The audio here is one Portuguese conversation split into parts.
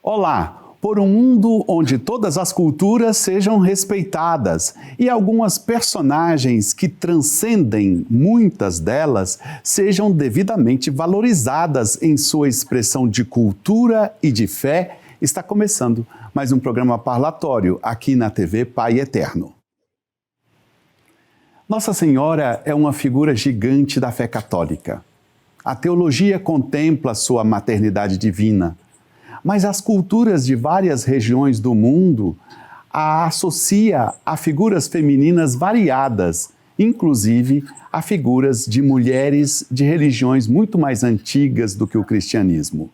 Olá! Por um mundo onde todas as culturas sejam respeitadas e algumas personagens que transcendem muitas delas sejam devidamente valorizadas em sua expressão de cultura e de fé, está começando mais um programa parlatório aqui na TV Pai Eterno. Nossa Senhora é uma figura gigante da fé católica. A teologia contempla sua maternidade divina, mas as culturas de várias regiões do mundo a associa a figuras femininas variadas, inclusive a figuras de mulheres de religiões muito mais antigas do que o cristianismo.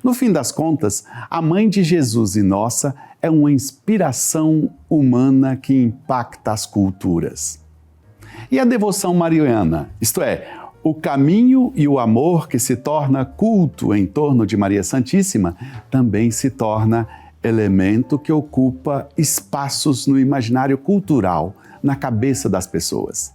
No fim das contas, a Mãe de Jesus e nossa é uma inspiração humana que impacta as culturas. E a devoção mariana, isto é, o caminho e o amor que se torna culto em torno de Maria Santíssima, também se torna elemento que ocupa espaços no imaginário cultural, na cabeça das pessoas.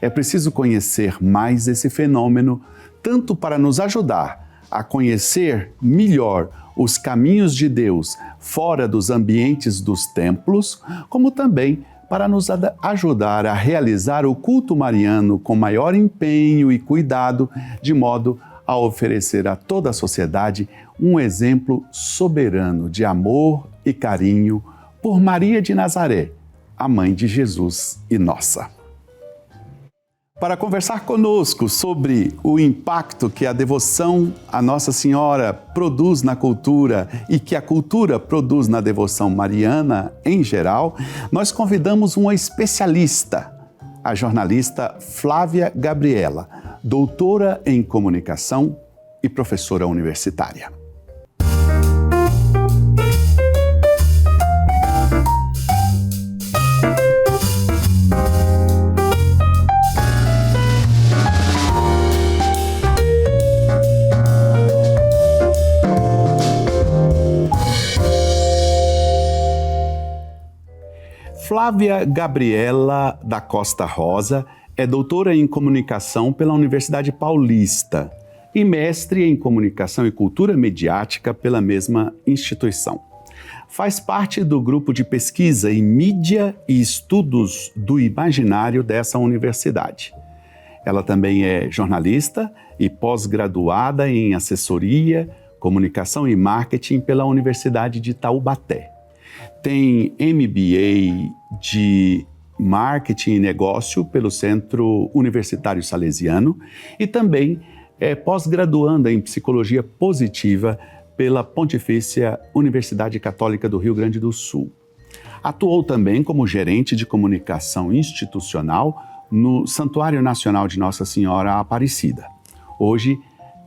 É preciso conhecer mais esse fenômeno, tanto para nos ajudar a conhecer melhor os caminhos de Deus fora dos ambientes dos templos, como também para nos ajudar a realizar o culto mariano com maior empenho e cuidado, de modo a oferecer a toda a sociedade um exemplo soberano de amor e carinho por Maria de Nazaré, a Mãe de Jesus e nossa. Para conversar conosco sobre o impacto que a devoção a Nossa Senhora produz na cultura e que a cultura produz na devoção mariana em geral, nós convidamos uma especialista, a jornalista Flávia Gabriela, doutora em comunicação e professora universitária. Flávia Gabriela da Costa Rosa é doutora em comunicação pela Universidade Paulista e mestre em comunicação e cultura mediática pela mesma instituição. Faz parte do grupo de pesquisa em mídia e estudos do imaginário dessa universidade. Ela também é jornalista e pós-graduada em assessoria, comunicação e marketing pela Universidade de Taubaté. Tem MBA de Marketing e Negócio pelo Centro Universitário Salesiano e também é pós-graduanda em Psicologia Positiva pela Pontifícia Universidade Católica do Rio Grande do Sul. Atuou também como gerente de comunicação institucional no Santuário Nacional de Nossa Senhora Aparecida. Hoje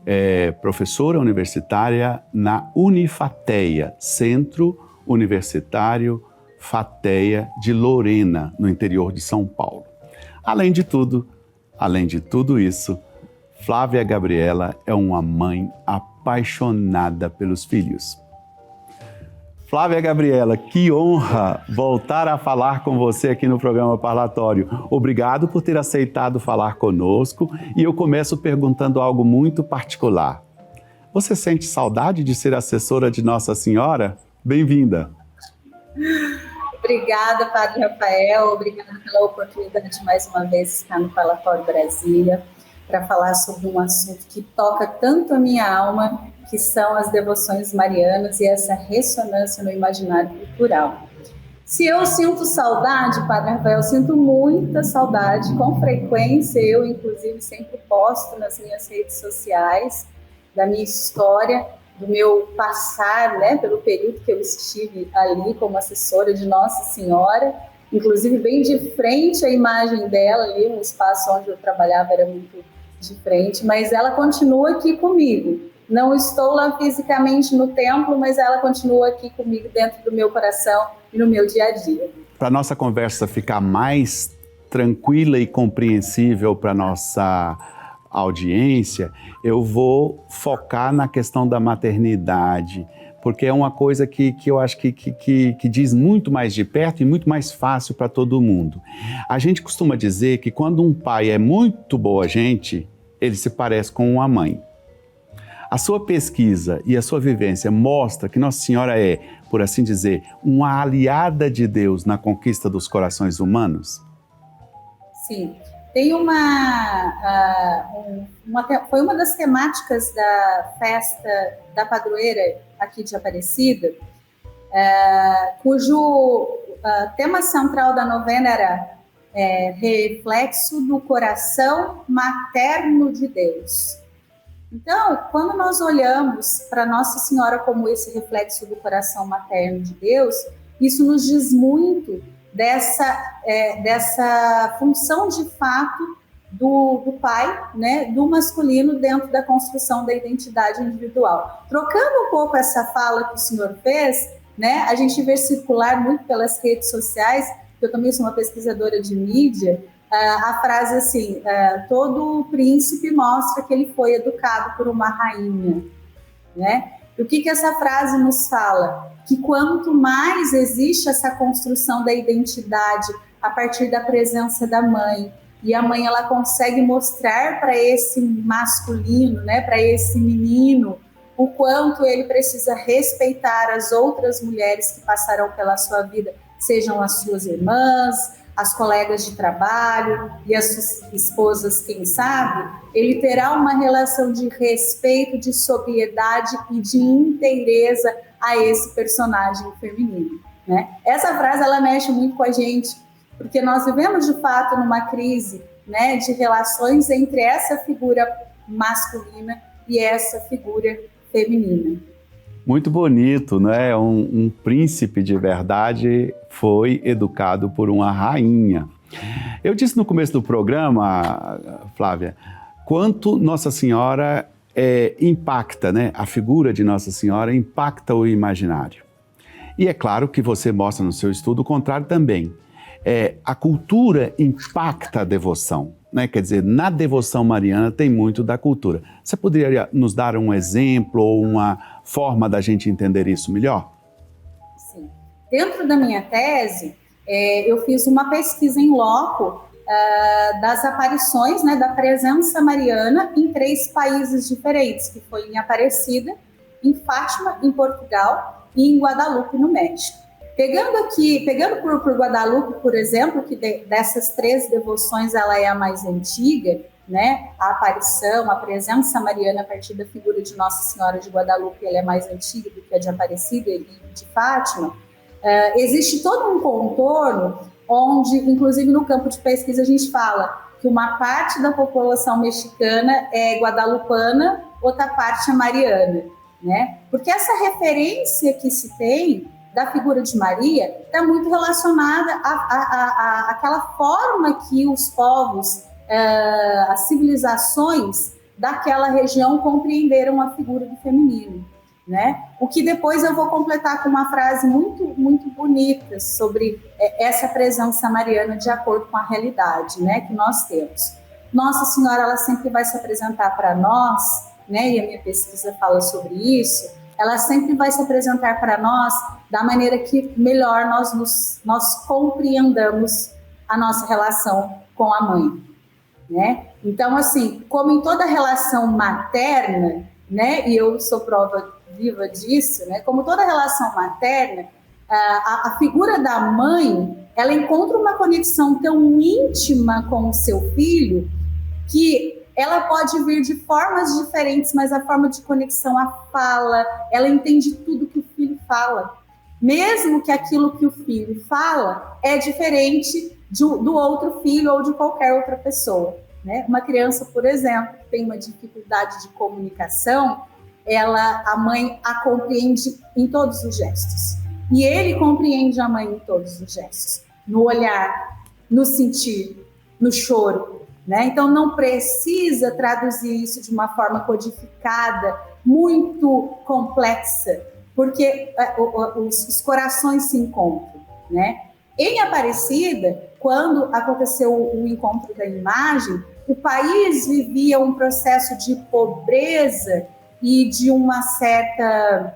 é professora universitária na Unifateia, Centro Universitário Fateia de Lorena, no interior de São Paulo. Além de tudo isso, Flávia Gabriela é uma mãe apaixonada pelos filhos. Flávia Gabriela, que honra voltar a falar com você aqui no programa Parlatório. Obrigado por ter aceitado falar conosco e eu começo perguntando algo muito particular. Você sente saudade de ser assessora de Nossa Senhora? Bem-vinda. Obrigada, Padre Rafael. Obrigada pela oportunidade de mais uma vez estar no Parlatório Brasília para falar sobre um assunto que toca tanto a minha alma, que são as devoções marianas e essa ressonância no imaginário cultural. Se eu sinto saudade, Padre Rafael, eu sinto muita saudade. Com frequência, eu, inclusive, sempre posto nas minhas redes sociais da minha história, do meu passar, né, pelo período que eu estive ali como assessora de Nossa Senhora, inclusive bem de frente à imagem dela ali, um espaço onde eu trabalhava era muito de frente, mas ela continua aqui comigo. Não estou lá fisicamente no templo, mas ela continua aqui comigo dentro do meu coração e no meu dia a dia. Para a nossa conversa ficar mais tranquila e compreensível para a nossa audiência, eu vou focar na questão da maternidade, porque é uma coisa que eu acho que diz muito mais de perto e muito mais fácil para todo mundo. A gente costuma dizer que quando um pai é muito boa gente, ele se parece com uma mãe. A sua pesquisa e a sua vivência mostra que Nossa Senhora é, por assim dizer, uma aliada de Deus na conquista dos corações humanos? Sim. Tem foi uma das temáticas da festa da padroeira aqui de Aparecida, cujo tema central da novena era reflexo do coração materno de Deus. Então, quando nós olhamos para Nossa Senhora como esse reflexo do coração materno de Deus, isso nos diz muito dessa função de fato do pai, né, do masculino dentro da construção da identidade individual. Trocando um pouco essa fala que o senhor fez, né, a gente vê circular muito pelas redes sociais, eu também sou uma pesquisadora de mídia, a frase assim, todo príncipe mostra que ele foi educado por uma rainha, né? E o que essa frase nos fala? Que quanto mais existe essa construção da identidade a partir da presença da mãe, e a mãe ela consegue mostrar para esse masculino, né, para esse menino, o quanto ele precisa respeitar as outras mulheres que passarão pela sua vida, sejam as suas irmãs, as colegas de trabalho e as suas esposas, quem sabe, ele terá uma relação de respeito, de sobriedade e de inteireza a esse personagem feminino, né? Essa frase, ela mexe muito com a gente, porque nós vivemos, de fato, numa crise, né, de relações entre essa figura masculina e essa figura feminina. Muito bonito, né? Um príncipe de verdade foi educado por uma rainha. Eu disse no começo do programa, Flávia, quanto Nossa Senhora impacta, né? A figura de Nossa Senhora impacta o imaginário. E é claro que você mostra no seu estudo o contrário também. A cultura impacta a devoção, né? Quer dizer, na devoção mariana tem muito da cultura. Você poderia nos dar um exemplo ou uma forma da gente entender isso melhor? Sim. Dentro da minha tese, eu fiz uma pesquisa em loco das aparições, né, da presença mariana em 3 países diferentes, que foi em Aparecida, em Fátima, em Portugal, e em Guadalupe, no México. Pegando por Guadalupe, por exemplo, que dessas 3 devoções ela é a mais antiga, né? A aparição, a presença mariana a partir da figura de Nossa Senhora de Guadalupe, ela é mais antiga do que a de Aparecida e de Fátima. Existe todo um contorno onde, inclusive no campo de pesquisa, a gente fala que uma parte da população mexicana é guadalupana, outra parte é mariana, né? Porque essa referência que se tem da figura de Maria está muito relacionada àquela forma que os povos, as civilizações daquela região compreenderam a figura do feminino, né? O que depois eu vou completar com uma frase muito, muito bonita sobre essa presença mariana de acordo com a realidade, né, que nós temos. Nossa Senhora, ela sempre vai se apresentar para nós, né, e a minha pesquisa fala sobre isso, ela sempre vai se apresentar para nós da maneira que melhor nós compreendamos a nossa relação com a mãe, né? Então, assim, como em toda relação materna, né, e eu sou prova viva disso, né, como toda relação materna, a figura da mãe, ela encontra uma conexão tão íntima com o seu filho que ela pode vir de formas diferentes, mas a forma de conexão, a fala, ela entende tudo que o filho fala. Mesmo que aquilo que o filho fala é diferente do outro filho ou de qualquer outra pessoa, né? Uma criança, por exemplo, que tem uma dificuldade de comunicação, a mãe a compreende em todos os gestos. E ele compreende a mãe em todos os gestos. No olhar, no sentir, no choro, né? Então, não precisa traduzir isso de uma forma codificada, muito complexa, porque os corações se encontram, né? Em Aparecida, quando aconteceu o encontro da imagem, o país vivia um processo de pobreza e de uma certa...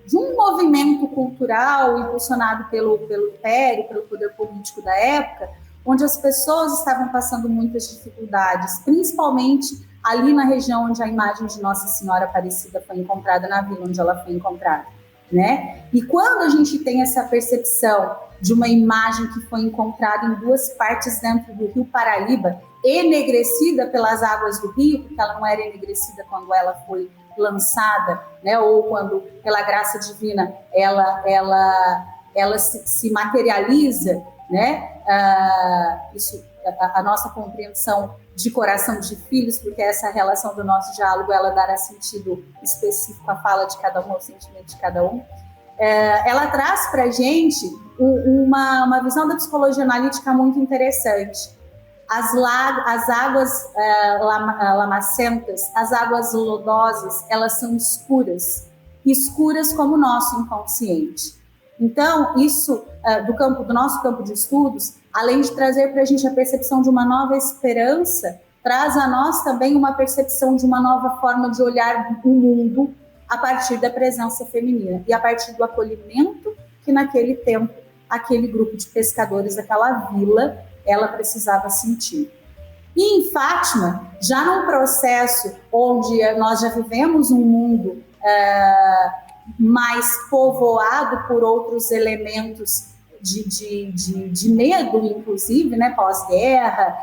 de um movimento cultural impulsionado pelo Império, pelo poder político da época, onde as pessoas estavam passando muitas dificuldades, principalmente ali na região onde a imagem de Nossa Senhora Aparecida foi encontrada, na vila onde ela foi encontrada, né? E quando a gente tem essa percepção de uma imagem que foi encontrada em duas partes dentro do Rio Paraíba, enegrecida pelas águas do rio, porque ela não era enegrecida quando ela foi lançada, né? Ou quando, pela graça divina, ela se materializa, né? A nossa compreensão de coração de filhos, porque essa relação do nosso diálogo, ela dará sentido específico à fala de cada um, ao sentimento de cada um. Ela traz para a gente uma visão da psicologia analítica muito interessante. As águas lamacentas, as águas lodosas, elas são escuras como o nosso inconsciente. Então, isso do nosso campo de estudos, além de trazer para a gente a percepção de uma nova esperança, traz a nós também uma percepção de uma nova forma de olhar o mundo a partir da presença feminina e a partir do acolhimento que naquele tempo aquele grupo de pescadores, aquela vila, ela precisava sentir. E em Fátima, já num processo onde nós já vivemos um mundo mais povoado por outros elementos de medo, inclusive, né, pós-guerra,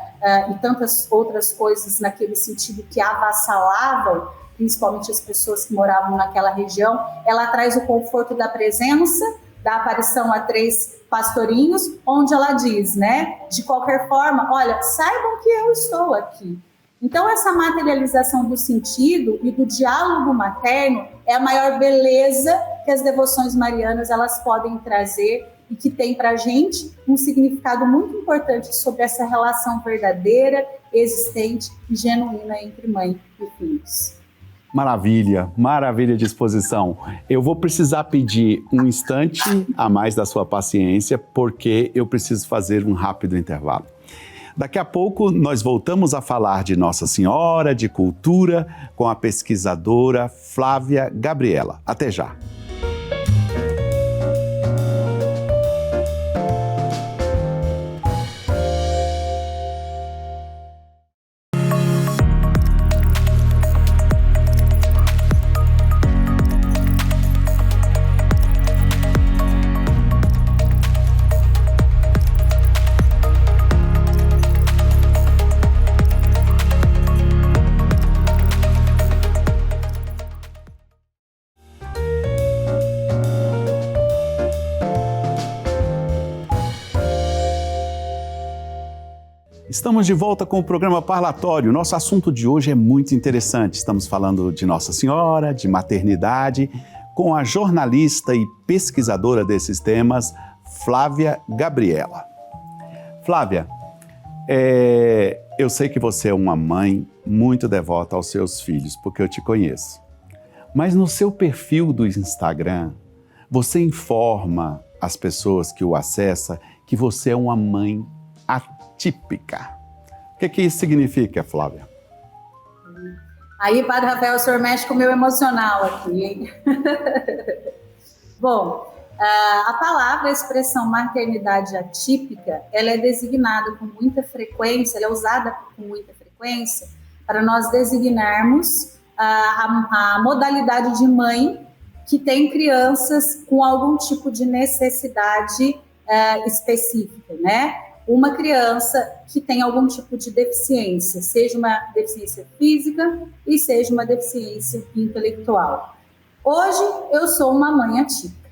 e tantas outras coisas naquele sentido que avassalavam, principalmente as pessoas que moravam naquela região, ela traz o conforto da presença, da aparição a 3 pastorinhos, onde ela diz, né, de qualquer forma, olha, saibam que eu estou aqui. Então, essa materialização do sentido e do diálogo materno é a maior beleza que as devoções marianas elas podem trazer e que tem para a gente um significado muito importante sobre essa relação verdadeira, existente e genuína entre mãe e filhos. Maravilha, maravilha de exposição. Eu vou precisar pedir um instante a mais da sua paciência, porque eu preciso fazer um rápido intervalo. Daqui a pouco nós voltamos a falar de Nossa Senhora, de cultura, com a pesquisadora Flávia Gabriela. Até já! Estamos de volta com o programa Parlatório. Nosso assunto de hoje é muito interessante. Estamos falando de Nossa Senhora, de maternidade, com a jornalista e pesquisadora desses temas, Flávia Gabriela. Flávia, eu sei que você é uma mãe muito devota aos seus filhos, porque eu te conheço. Mas no seu perfil do Instagram, você informa as pessoas que o acessam que você é uma mãe atípica. O que isso significa, Flávia? Aí, Padre Rafael, o senhor mexe com o meu emocional aqui, hein? Bom, a palavra, a expressão maternidade atípica, ela é designada com muita frequência, ela é usada com muita frequência para nós designarmos a modalidade de mãe que tem crianças com algum tipo de necessidade específica, né? Uma criança que tem algum tipo de deficiência, seja uma deficiência física e seja uma deficiência intelectual. Hoje, eu sou uma mãe atípica,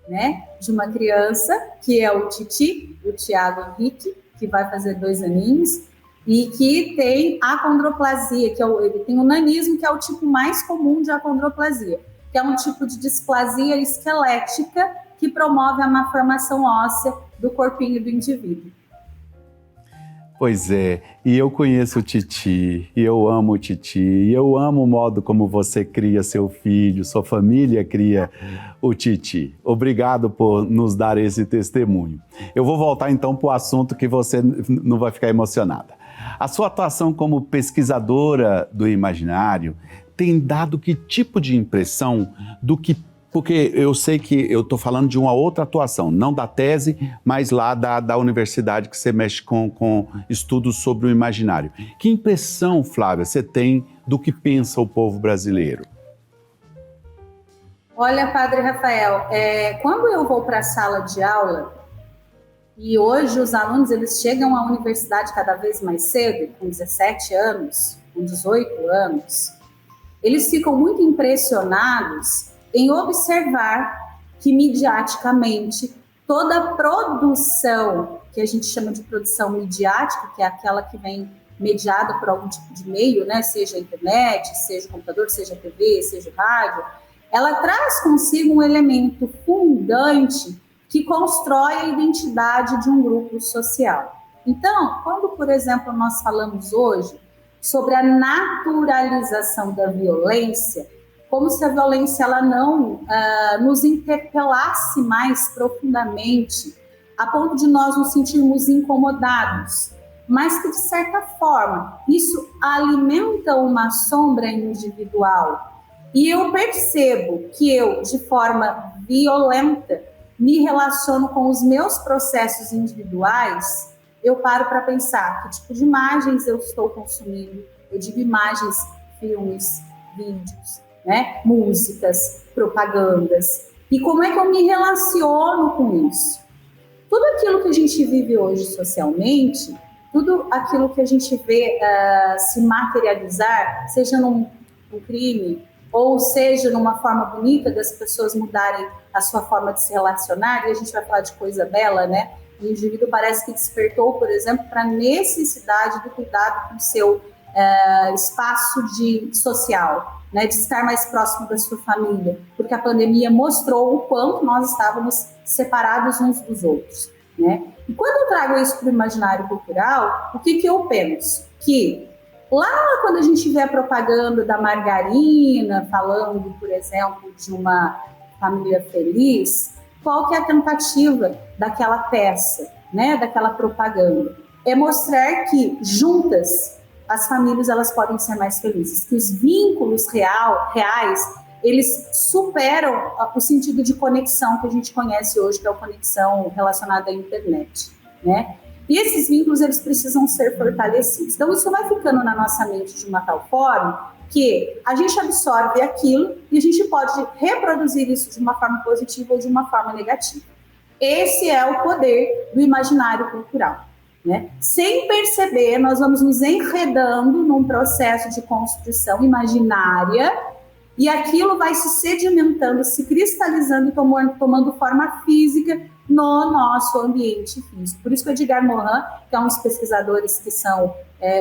né? De uma criança que é o Titi, o Tiago Henrique, que vai fazer 2 aninhos, e que tem acondroplasia, ele tem o nanismo, que é o tipo mais comum de acondroplasia, que é um tipo de displasia esquelética que promove a malformação óssea do corpinho do indivíduo. Pois é, e eu conheço o Titi, e eu amo o Titi, e eu amo o modo como você cria seu filho, sua família cria o Titi. Obrigado por nos dar esse testemunho. Eu vou voltar então para o assunto que você não vai ficar emocionada. A sua atuação como pesquisadora do imaginário tem dado que tipo de impressão do que Porque eu sei que eu estou falando de uma outra atuação, não da tese, mas lá da universidade que você mexe com estudos sobre o imaginário. Que impressão, Flávia, você tem do que pensa o povo brasileiro? Olha, Padre Rafael, quando eu vou para a sala de aula, e hoje os alunos eles chegam à universidade cada vez mais cedo, com 17 anos, com 18 anos, eles ficam muito impressionados em observar que, midiaticamente, toda a produção, que a gente chama de produção midiática, que é aquela que vem mediada por algum tipo de meio, né? Seja a internet, seja o computador, seja a TV, seja o rádio, ela traz consigo um elemento fundante que constrói a identidade de um grupo social. Então, quando, por exemplo, nós falamos hoje sobre a naturalização da violência, como se a violência ela não nos interpelasse mais profundamente, a ponto de nós nos sentirmos incomodados, mas que, de certa forma, isso alimenta uma sombra individual. E eu percebo que eu, de forma violenta, me relaciono com os meus processos individuais, eu paro para pensar que tipo de imagens eu estou consumindo. Eu digo imagens, filmes, vídeos, né? Músicas, propagandas. E como é que eu me relaciono com isso? Tudo aquilo que a gente vive hoje socialmente, tudo aquilo que a gente vê se materializar, seja num crime, ou seja numa forma bonita das pessoas mudarem a sua forma de se relacionar, e a gente vai falar de coisa bela, né? O indivíduo parece que despertou, por exemplo, para a necessidade do cuidado com o seu espaço social, né? De estar mais próximo da sua família, porque a pandemia mostrou o quanto nós estávamos separados uns dos outros, né? E quando eu trago isso para o imaginário cultural, o que eu penso? Que lá quando a gente vê a propaganda da margarina, falando, por exemplo, de uma família feliz, qual que é a tentativa daquela peça, né, daquela propaganda? É mostrar que juntas as famílias elas podem ser mais felizes, que os vínculos reais eles superam o sentido de conexão que a gente conhece hoje, que é a conexão relacionada à internet, né? E esses vínculos eles precisam ser fortalecidos. Então isso vai ficando na nossa mente de uma tal forma que a gente absorve aquilo e a gente pode reproduzir isso de uma forma positiva ou de uma forma negativa. Esse é o poder do imaginário cultural, né? Sem perceber, nós vamos nos enredando num processo de construção imaginária e aquilo vai se sedimentando, se cristalizando e tomando forma física no nosso ambiente físico. Por isso que o Edgar Morin, que é um dos pesquisadores que são,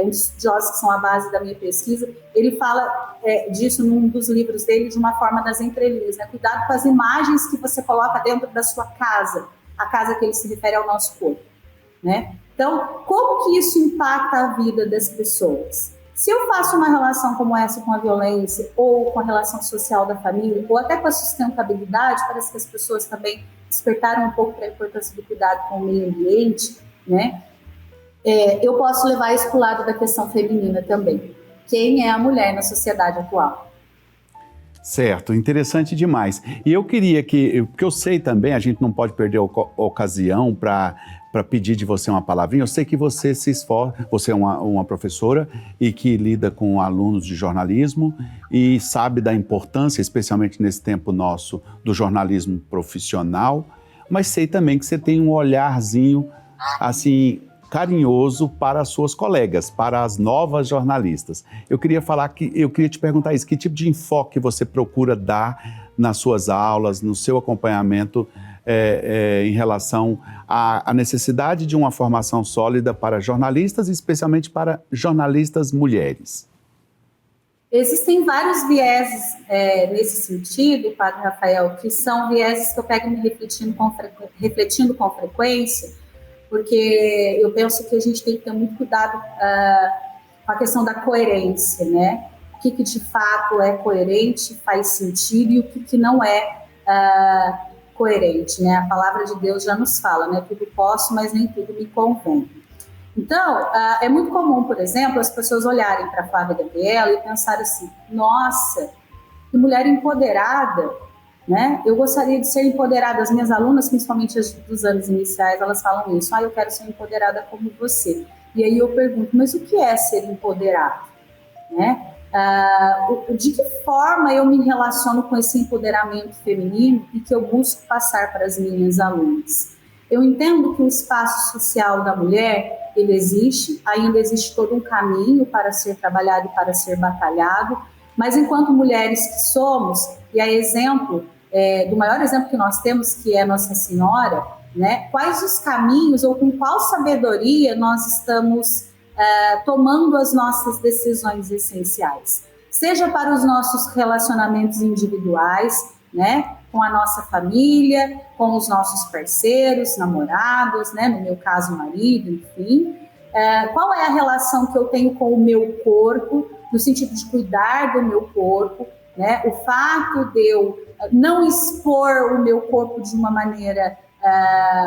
um dos estudiosos que são a base da minha pesquisa, ele fala disso num dos livros dele de uma forma das entrelinhas, né? Cuidado com as imagens que você coloca dentro da sua casa, a casa que ele se refere ao nosso corpo, né? Então, como que isso impacta a vida das pessoas? Se eu faço uma relação como essa com a violência, ou com a relação social da família, ou até com a sustentabilidade, parece que as pessoas também despertaram um pouco para a importância do cuidado com o meio ambiente, né? Eu posso levar isso para o lado da questão feminina também. Quem é a mulher na sociedade atual? Certo, interessante demais. E eu queria porque eu sei também, a gente não pode perder a ocasião para pedir de você uma palavrinha. Eu sei que você se esforça, você é uma professora e que lida com alunos de jornalismo e sabe da importância, especialmente nesse tempo nosso, do jornalismo profissional, mas sei também que você tem um olharzinho, assim, carinhoso para as suas colegas, para as novas jornalistas. Eu queria te perguntar isso, que tipo de enfoque você procura dar nas suas aulas, no seu acompanhamento em relação à necessidade de uma formação sólida para jornalistas, especialmente para jornalistas mulheres? Existem vários vieses nesse sentido, Padre Rafael, que são vieses que eu pego me refletindo com frequência, porque eu penso que a gente tem que ter muito cuidado com a questão da coerência, né? O que de fato é coerente, faz sentido, e o que não é coerente, né? A palavra de Deus já nos fala, né? Tudo posso, mas nem tudo me convém. Então, é muito comum, por exemplo, as pessoas olharem para a Flávia Gabriela e pensarem assim: nossa, que mulher empoderada, né? Eu gostaria de ser empoderada. As minhas alunas, principalmente as dos anos iniciais, elas falam isso. Eu quero ser empoderada como você. E aí eu pergunto, mas o que é ser empoderado? Né? De que forma eu me relaciono com esse empoderamento feminino e que eu busco passar para as minhas alunas? Eu entendo que o espaço social da mulher, ele existe, ainda existe todo um caminho para ser trabalhado e para ser batalhado, mas enquanto mulheres que somos, e a exemplo, do maior exemplo que nós temos, que é Nossa Senhora, né, quais os caminhos ou com qual sabedoria nós estamos tomando as nossas decisões essenciais, seja para os nossos relacionamentos individuais, né, com a nossa família, com os nossos parceiros, namorados, né, no meu caso, marido, enfim. Qual é a relação que eu tenho com o meu corpo, no sentido de cuidar do meu corpo, né? O fato de eu não expor o meu corpo de uma maneira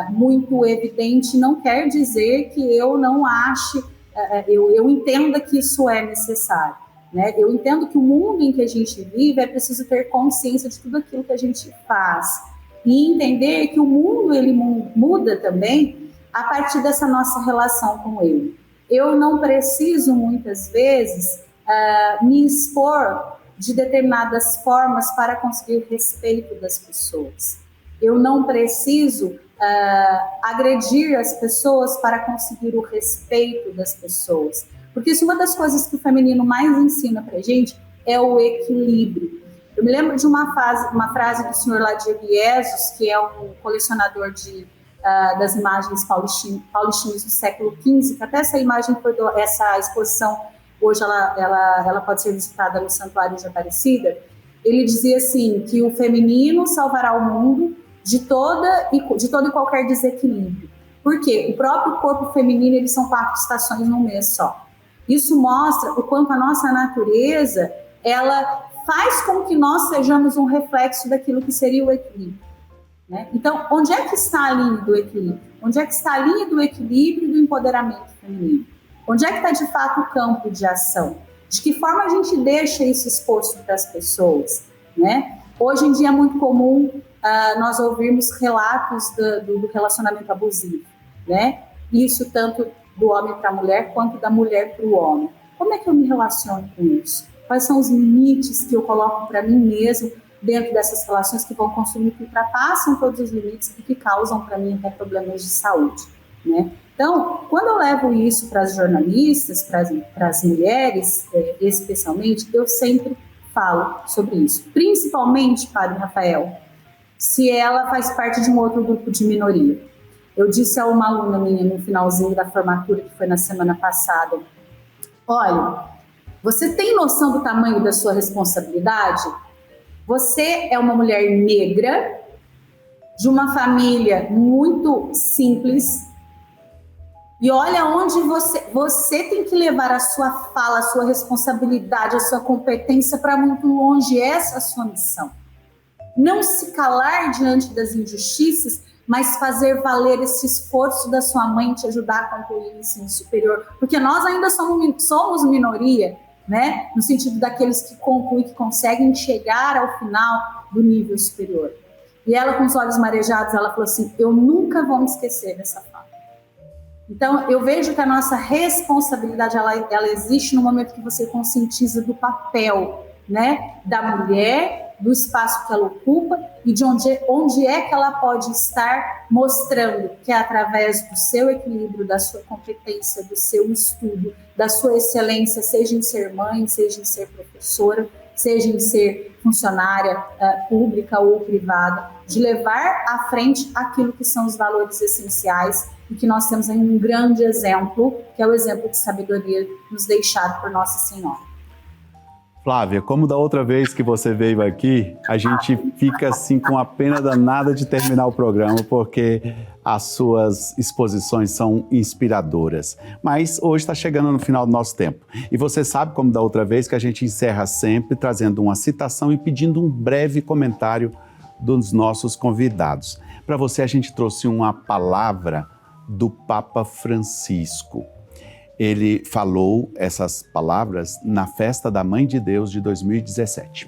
muito evidente não quer dizer que eu não ache, eu entenda que isso é necessário, né? Eu entendo que o mundo em que a gente vive é preciso ter consciência de tudo aquilo que a gente faz e entender que o mundo ele muda também a partir dessa nossa relação com ele. Eu não preciso muitas vezes me expor de determinadas formas para conseguir o respeito das pessoas. Eu não preciso agredir as pessoas para conseguir o respeito das pessoas. Porque isso é uma das coisas que o feminino mais ensina pra gente, é o equilíbrio. Eu me lembro de uma frase do senhor Ladir Biesos, que é um colecionador das imagens paulistinas do século XV, que até essa imagem essa exposição, hoje ela pode ser visitada no Santuário de Aparecida. Ele dizia assim, que o feminino salvará o mundo de todo e qualquer desequilíbrio. Por quê? O próprio corpo feminino, eles são 4 estações num mês só. Isso mostra o quanto a nossa natureza, ela faz com que nós sejamos um reflexo daquilo que seria o equilíbrio, né? Então, onde é que está a linha do equilíbrio? Onde é que está a linha do equilíbrio e do empoderamento feminino? Onde é que está, de fato, o campo de ação? De que forma a gente deixa isso exposto para as pessoas, né? Hoje em dia é muito comum nós ouvirmos relatos do relacionamento abusivo, né? Isso tanto do homem para a mulher, quanto da mulher para o homem. Como é que eu me relaciono com isso? Quais são os limites que eu coloco para mim mesmo dentro dessas relações que vão consumir, que ultrapassam todos os limites e que causam para mim até problemas de saúde, né? Então, quando eu levo isso para as jornalistas, para as mulheres, especialmente, eu sempre falo sobre isso. Principalmente, Padre Rafael, se ela faz parte de um outro grupo de minoria. Eu disse a uma aluna minha no finalzinho da formatura, que foi na semana passada, olha, você tem noção do tamanho da sua responsabilidade? Você é uma mulher negra, de uma família muito simples, e olha onde você tem que levar a sua fala, a sua responsabilidade, a sua competência para muito longe. Essa é a sua missão. Não se calar diante das injustiças, mas fazer valer esse esforço da sua mãe te ajudar a concluir o ensino superior. Porque nós ainda somos minoria, né? No sentido daqueles que concluem, que conseguem chegar ao final do nível superior. E ela, com os olhos marejados, ela falou assim, eu nunca vou me esquecer dessa fala. Então, eu vejo que a nossa responsabilidade, ela existe no momento que você conscientiza do papel, né, da mulher, do espaço que ela ocupa e de onde é que ela pode estar mostrando que é através do seu equilíbrio, da sua competência, do seu estudo, da sua excelência, seja em ser mãe, seja em ser professora, seja em ser funcionária pública ou privada, de levar à frente aquilo que são os valores essenciais e que nós temos aí um grande exemplo, que é o exemplo de sabedoria nos deixado por Nossa Senhora. Flávia, como da outra vez que você veio aqui, a gente fica assim com a pena danada de terminar o programa, porque as suas exposições são inspiradoras. Mas hoje está chegando no final do nosso tempo. E você sabe, como da outra vez, que a gente encerra sempre trazendo uma citação e pedindo um breve comentário dos nossos convidados. Para você, a gente trouxe uma palavra do Papa Francisco. Ele falou essas palavras na Festa da Mãe de Deus de 2017.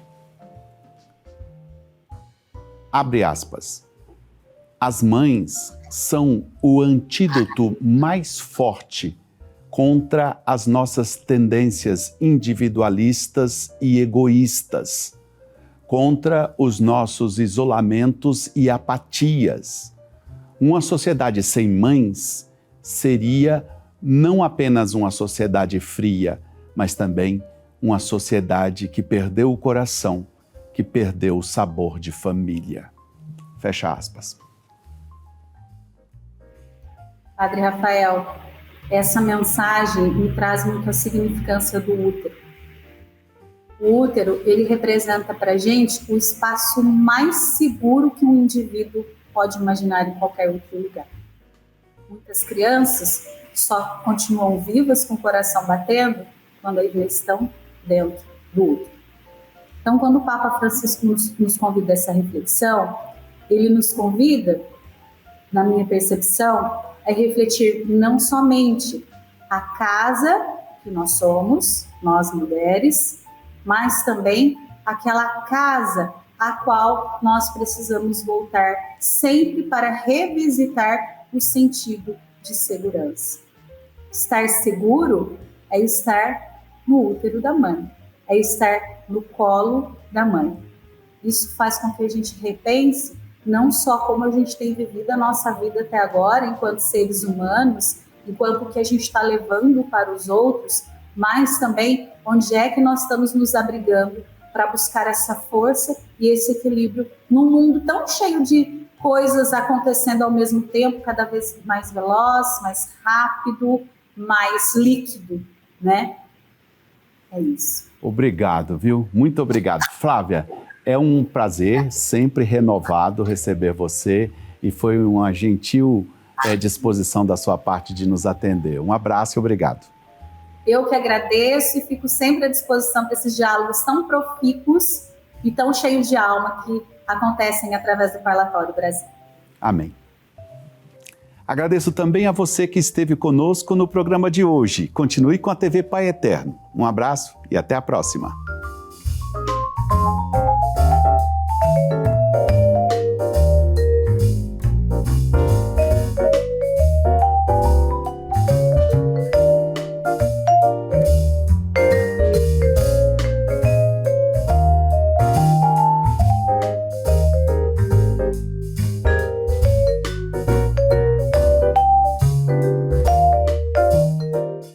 Abre aspas. As mães são o antídoto mais forte contra as nossas tendências individualistas e egoístas, contra os nossos isolamentos e apatias. Uma sociedade sem mães seria não apenas uma sociedade fria, mas também uma sociedade que perdeu o coração, que perdeu o sabor de família. Fecha aspas. Padre Rafael, essa mensagem me traz muito a significância do útero. O útero, ele representa para a gente o espaço mais seguro que um indivíduo pode imaginar em qualquer outro lugar. Muitas crianças só continuam vivas com o coração batendo quando ainda estão dentro do útero. Então, quando o Papa Francisco nos convida a essa reflexão, ele nos convida, na minha percepção, a refletir não somente a casa que nós somos, nós mulheres, mas também aquela casa a qual nós precisamos voltar sempre para revisitar o sentido de segurança. Estar seguro é estar no útero da mãe, é estar no colo da mãe. Isso faz com que a gente repense não só como a gente tem vivido a nossa vida até agora, enquanto seres humanos, enquanto o que a gente está levando para os outros, mas também onde é que nós estamos nos abrigando para buscar essa força e esse equilíbrio num mundo tão cheio de coisas acontecendo ao mesmo tempo, cada vez mais veloz, mais rápido, mais líquido, né? É isso. Obrigado, viu? Muito obrigado. Flávia, é um prazer sempre renovado receber você e foi uma gentil disposição da sua parte de nos atender. Um abraço e obrigado. Eu que agradeço e fico sempre à disposição para esses diálogos tão profícuos e tão cheios de alma que acontecem através do Parlatório Brasil. Amém. Agradeço também a você que esteve conosco no programa de hoje. Continue com a TV Pai Eterno. Um abraço e até a próxima.